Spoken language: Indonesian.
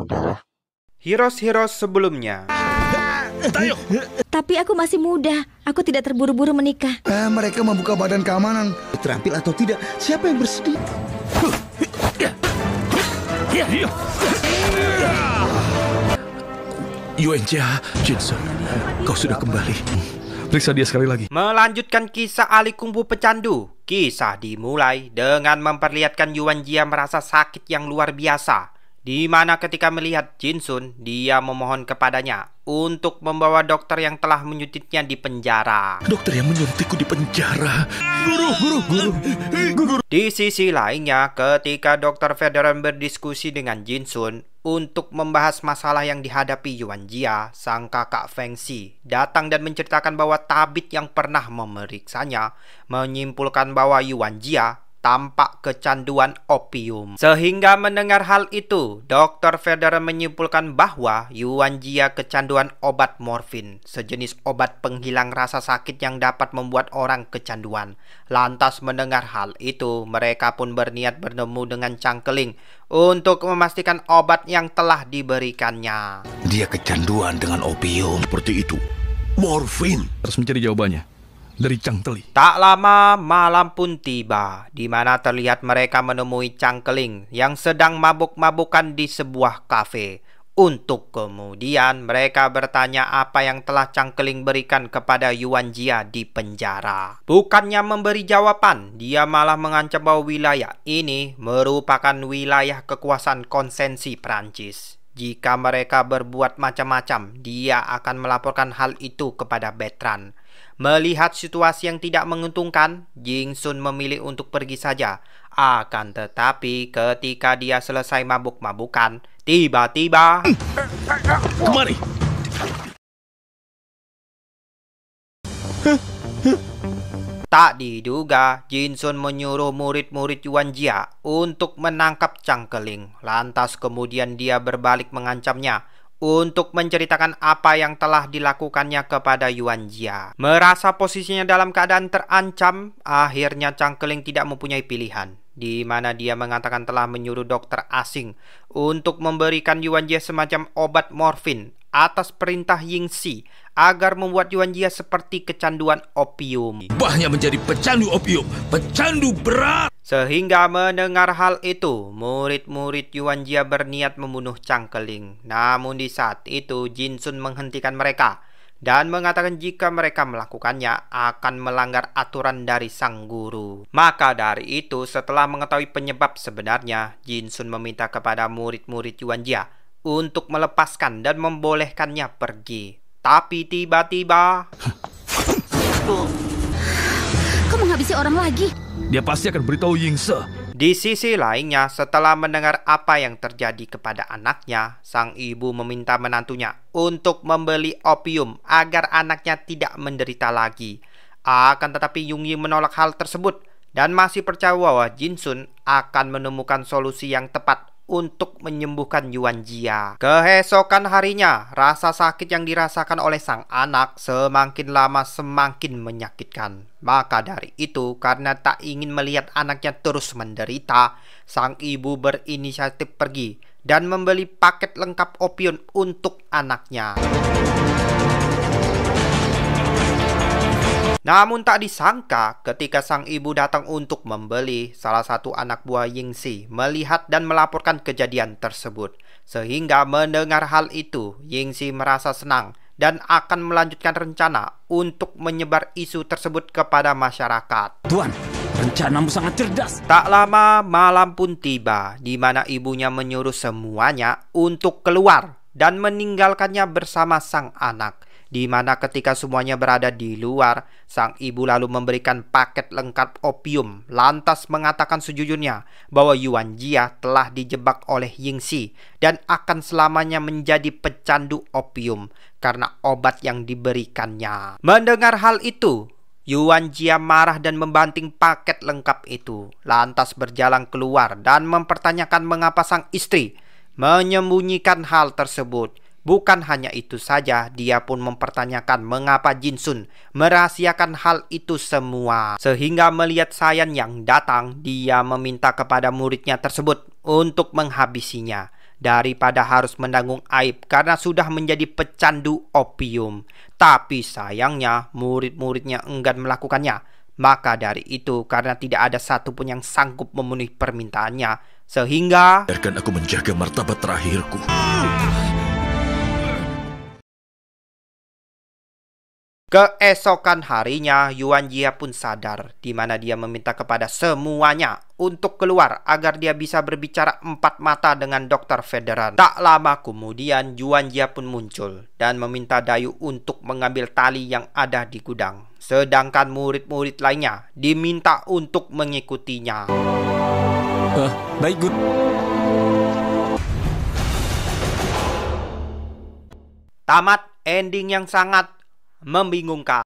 Udahlah. Heroes-heroes sebelumnya. Tapi aku masih muda. Aku tidak terburu-buru menikah. Mereka membuka badan keamanan. Terampil atau tidak, siapa yang bersedia? Yuanjia, Jinsun, kau sudah kembali. Periksa dia sekali lagi. Melanjutkan kisah Ali Kungfu pecandu. Kisah dimulai dengan memperlihatkan Yuanjia merasa sakit yang luar biasa, di mana ketika melihat Jinsun, dia memohon kepadanya untuk membawa dokter yang telah menyuntiknya di penjara. Dokter yang menyuntikku di penjara. Guru. Di sisi lainnya, ketika Dr. Federer berdiskusi dengan Jinsun untuk membahas masalah yang dihadapi Yuanjia, sang kakak Fengxi datang dan menceritakan bahwa tabib yang pernah memeriksanya menyimpulkan bahwa Yuanjia tampak kecanduan opium. Sehingga mendengar hal itu, Dr. Federer menyimpulkan bahwa Yuanjia kecanduan obat morfin, sejenis obat penghilang rasa sakit yang dapat membuat orang kecanduan. Lantas mendengar hal itu, mereka pun berniat bertemu dengan Cangkeling untuk memastikan obat yang telah diberikannya. Dia kecanduan dengan opium. Seperti itu. Morfin. Harus mencari jawabannya dari Chang Teli. Tak lama malam pun tiba, di mana terlihat mereka menemui Cangkeling yang sedang mabuk-mabukan di sebuah kafe. Untuk kemudian mereka bertanya apa yang telah Cangkeling berikan kepada Yuanjia di penjara. Bukannya memberi jawaban, dia malah mengancam bahwa wilayah ini merupakan wilayah kekuasaan konsensi Prancis. Jika mereka berbuat macam-macam, dia akan melaporkan hal itu kepada Bertrand. Melihat situasi yang tidak menguntungkan, Jinsun memilih untuk pergi saja. Akan tetapi ketika dia selesai mabuk-mabukan, tiba-tiba Kemari. tak diduga, Jinsun menyuruh murid-murid Yuanjia untuk menangkap Cangkeling. Lantas kemudian dia berbalik mengancamnya untuk menceritakan apa yang telah dilakukannya kepada Yuanjia. Merasa posisinya dalam keadaan terancam, akhirnya Cangkeling tidak mempunyai pilihan, di mana dia mengatakan telah menyuruh dokter asing untuk memberikan Yuanjia semacam obat morfin atas perintah Yingxi agar membuat Yuanjia seperti kecanduan opium. Bahnya menjadi pecandu opium, pecandu berat. Sehingga mendengar hal itu, murid-murid Yuanjia berniat membunuh Cangkeling. Namun di saat itu Jinsun menghentikan mereka dan mengatakan jika mereka melakukannya akan melanggar aturan dari sang guru. Maka dari itu, setelah mengetahui penyebab sebenarnya, Jinsun meminta kepada murid-murid Yuanjia untuk melepaskan dan membolehkannya pergi. Tapi tiba-tiba Kau menghabisi orang lagi. Dia pasti akan beritahu Yingse. di sisi lainnya, setelah mendengar apa yang terjadi kepada anaknya, sang ibu meminta menantunya untuk membeli opium agar anaknya tidak menderita lagi. Akan tetapi Yongyi menolak hal tersebut dan masih percaya bahwa Jinsun akan menemukan solusi yang tepat untuk menyembuhkan Yuanjia. Keesokan harinya, rasa sakit yang dirasakan oleh sang anak semakin lama semakin menyakitkan. Maka dari itu, karena tak ingin melihat anaknya terus menderita, sang ibu berinisiatif pergi dan membeli paket lengkap opium untuk anaknya. Namun tak disangka ketika sang ibu datang untuk membeli, salah satu anak buah Yingxi melihat dan melaporkan kejadian tersebut. Sehingga mendengar hal itu, Yingxi merasa senang dan akan melanjutkan rencana untuk menyebar isu tersebut kepada masyarakat. Tuan, rencanamu sangat cerdas. Tak lama malam pun tiba, di mana ibunya menyuruh semuanya untuk keluar dan meninggalkannya bersama sang anak. Di mana ketika semuanya berada di luar, sang ibu lalu memberikan paket lengkap opium, lantas mengatakan sejujurnya bahwa Yuanjia telah dijebak oleh Yingxi dan akan selamanya menjadi pecandu opium karena obat yang diberikannya. Mendengar hal itu, Yuanjia marah dan membanting paket lengkap itu, lantas berjalan keluar dan mempertanyakan mengapa sang istri menyembunyikan hal tersebut. Bukan hanya itu saja, dia pun mempertanyakan mengapa Jinsun merahasiakan hal itu semua. Sehingga melihat Sayan yang datang, dia meminta kepada muridnya tersebut untuk menghabisinya, daripada harus menanggung aib karena sudah menjadi pecandu opium. Tapi sayangnya murid-muridnya enggan melakukannya. Maka dari itu, karena tidak ada satupun yang sanggup memenuhi permintaannya, sehingga biarkan aku menjaga martabat terakhirku. keesokan harinya Yuan Jia pun sadar, di mana dia meminta kepada semuanya untuk keluar agar dia bisa berbicara empat mata dengan Dr. Federan. Tak lama kemudian Yuan Jia pun muncul dan meminta Dayu untuk mengambil tali yang ada di gudang. Sedangkan murid-murid lainnya diminta untuk mengikutinya. Baik, Guru. Tamat ending yang sangat membingungkan.